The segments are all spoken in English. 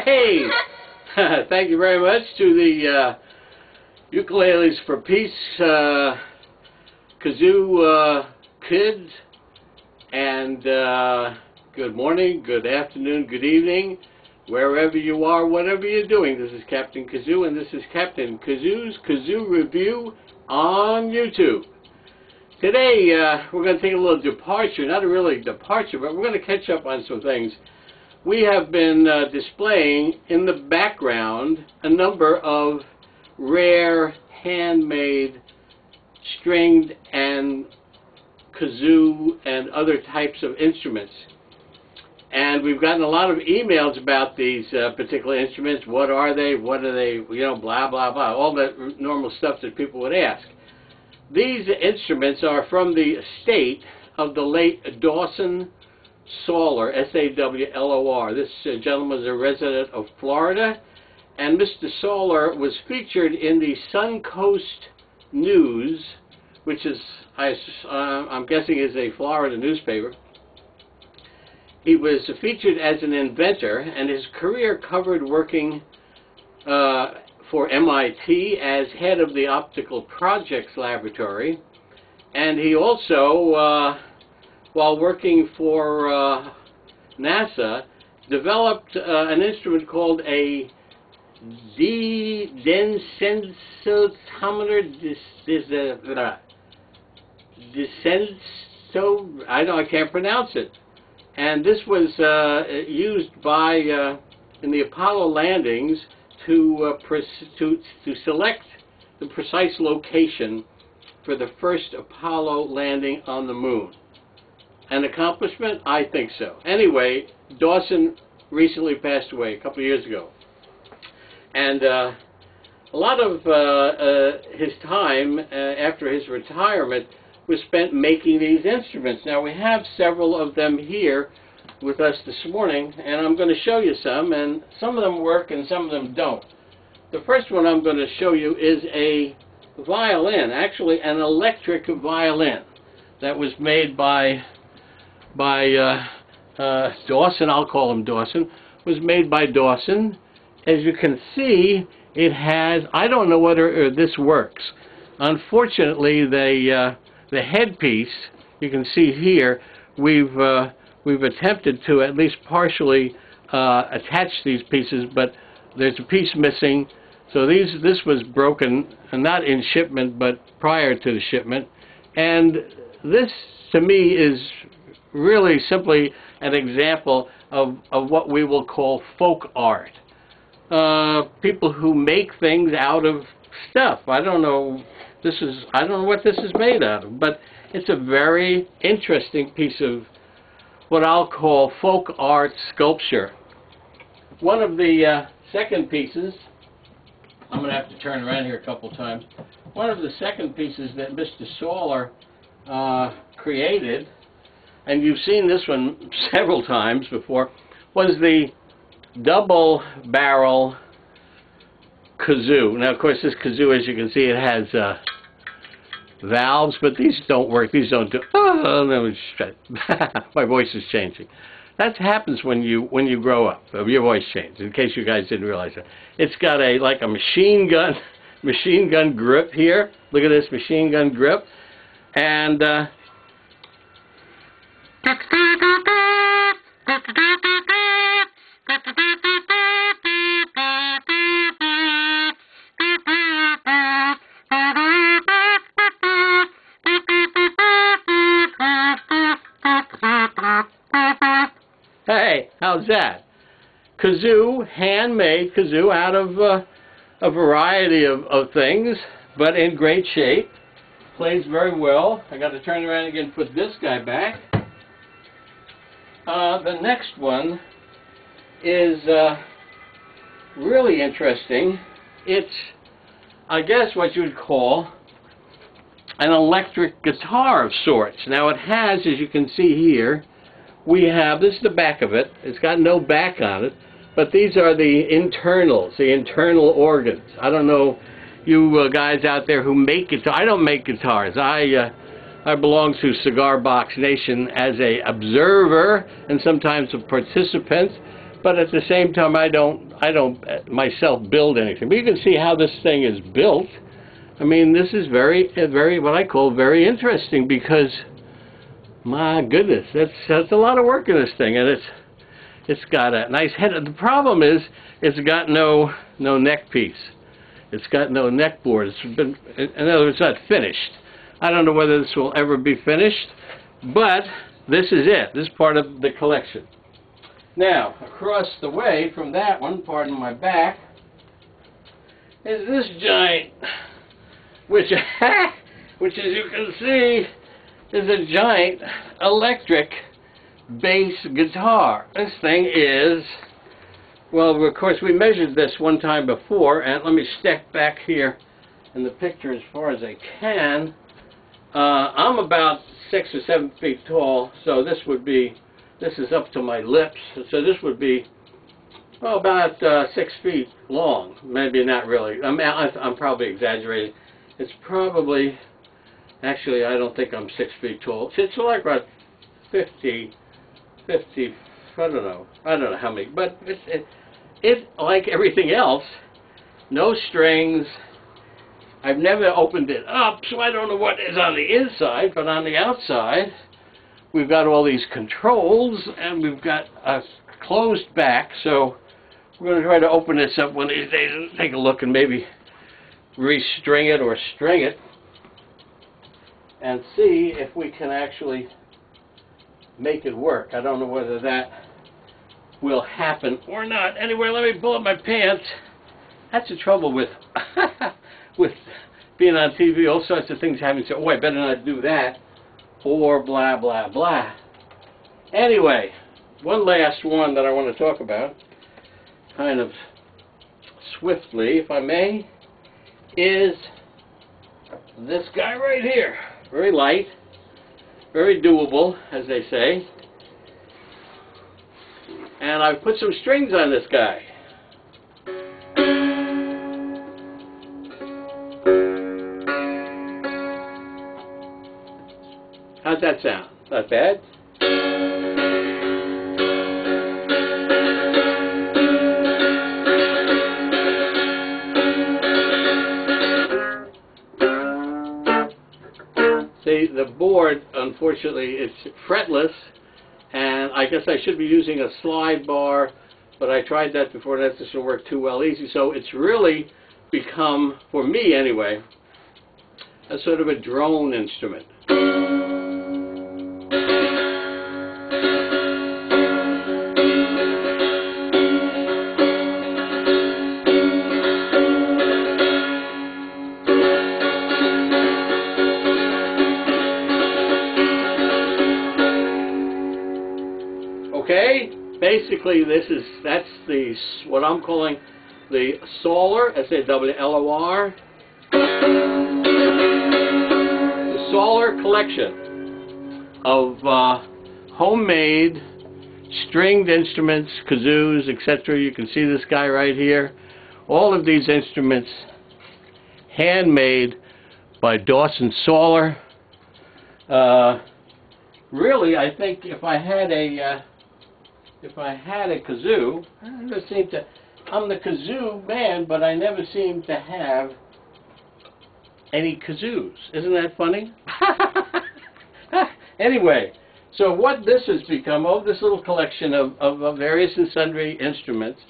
Hey! Thank you very much to the Ukuleles for Peace Kazoo kids, and good morning, good afternoon, good evening, wherever you are, whatever you're doing. This is Captain Kazoo, and this is Captain Kazoo's Kazoo Review on YouTube. Today, we're going to take a little departure, not a really departure, but we're going to catch up on some things. We have been displaying in the background a number of rare, handmade, stringed, and kazoo and other types of instruments. And we've gotten a lot of emails about these particular instruments. What are they? What are they? You know, blah, blah, blah. All that normal stuff that people would ask. These instruments are from the estate of the late Dawson Sawlor, S-A-W-L-O-R. This gentleman was a resident of Florida, and Mr. Sawlor was featured in the Suncoast News, which is, I'm guessing, is a Florida newspaper. He was featured as an inventor, and his career covered working for MIT as head of the Optical Projects laboratory, and he also, while working for NASA, developed an instrument called a Densitometer. I can't pronounce it. And this was used by in the Apollo landings to select the precise location for the first Apollo landing on the moon. An accomplishment? I think so. Anyway, Dawson recently passed away a couple of years ago. And a lot of his time after his retirement was spent making these instruments. Now, we have several of them here with us this morning, and I'm going to show you some, and some of them work and some of them don't. The first one I'm going to show you is a violin, actually an electric violin that was made by Dawson. I'll call him Dawson. Was made by Dawson. As you can see, it has, I don't know whether this works. Unfortunately, the headpiece, you can see here, we've attempted to at least partially attach these pieces, but there's a piece missing. So this was broken, not in shipment, but prior to the shipment. And this, to me, is really simply an example of what we will call folk art. People who make things out of stuff. I don't know what this is made out of, but it's a very interesting piece of what I'll call folk art sculpture. One of the second pieces, I'm going to have to turn around here a couple times. One of the second pieces that Mr. Sawlor created, and you've seen this one several times before, was the double barrel kazoo. Now, of course, this kazoo, as you can see, it has valves, but these don't work. These don't do. Oh, no, my voice is changing. That happens when you grow up. Your voice changes. In case you guys didn't realize that, it's got like a machine gun grip here. Look at this machine gun grip, and hey, how's that? Kazoo, handmade kazoo out of a variety of things, but in great shape. Plays very well. I got to turn around again and put this guy back. The next one is really interesting. It's, I guess, what you would call an electric guitar of sorts. Now, it has, as you can see here, we have, this is the back of it. It's got no back on it, but these are the internals, the internal organs. I don't know you guys out there who make guitars. I don't make guitars. I belong to Cigar Box Nation as a observer and sometimes a participant, but at the same time, I don't myself build anything. But you can see how this thing is built. I mean, this is very what I call very interesting, because my goodness, that's a lot of work in this thing, and it's got a nice head. The problem is it's got no neck piece. It's got no neck board. It's been, in other words, it's not finished. I don't know whether this will ever be finished, but this is it. This is part of the collection. Now, across the way from that one, pardon my back, is this giant, which as you can see, is a giant electric bass guitar. This thing is, well, of course, we measured this one time before, and let me step back here in the picture as far as I can. I'm about 6 or 7 feet tall, so this is up to my lips, so this would be, well, about 6 feet long. Maybe not really. I'm probably exaggerating. It's probably, actually, I don't think I'm 6 feet tall. It's like about 50, I don't know how many, but it's like everything else, no strings. I've never opened it up, so I don't know what is on the inside, but on the outside, we've got all these controls, and we've got a closed back, so we're going to try to open this up one of these days and take a look and maybe restring it or string it and see if we can actually make it work. I don't know whether that will happen or not. Anyway, let me pull up my pants. That's the trouble with with being on TV. All sorts of things happen. So, oh, I better not do that, or blah blah blah. Anyway, one last one that I want to talk about, kind of swiftly, if I may, is this guy right here. Very light, very doable, as they say. And I've put some strings on this guy. How's that sound? Not bad? See, the board, unfortunately, it's fretless, and I guess I should be using a slide bar, but I tried that before, and that doesn't work too well easy. So it's really become, for me anyway, a sort of a drone instrument. Okay, basically that's what I'm calling the Sawlor, S-A-W-L-O-R, the Sawlor collection of homemade stringed instruments, kazoos, etc. You can see this guy right here. All of these instruments handmade by Dawson Sawlor. Really, I think if I had a kazoo, I'm the kazoo man, but I never seem to have any kazoos. Isn't that funny? Anyway, so what this has become, this little collection of various and sundry instruments,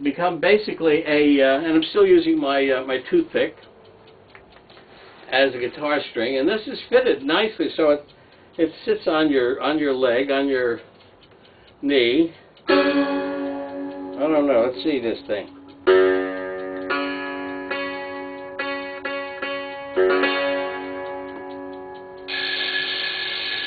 become basically and I'm still using my toothpick as a guitar string, and this is fitted nicely, so it sits on your leg, on your knee. I don't know. Let's see this thing.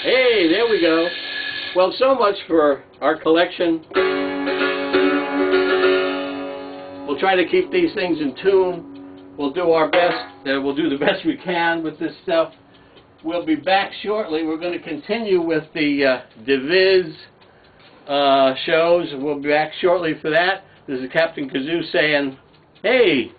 Hey, there we go. Well, so much for our collection. We'll try to keep these things in tune. We'll do our best. We'll do the best we can with this stuff. We'll be back shortly. We're going to continue with the devised shows. We'll be back shortly for that. This is Captain Kazoo saying, hey!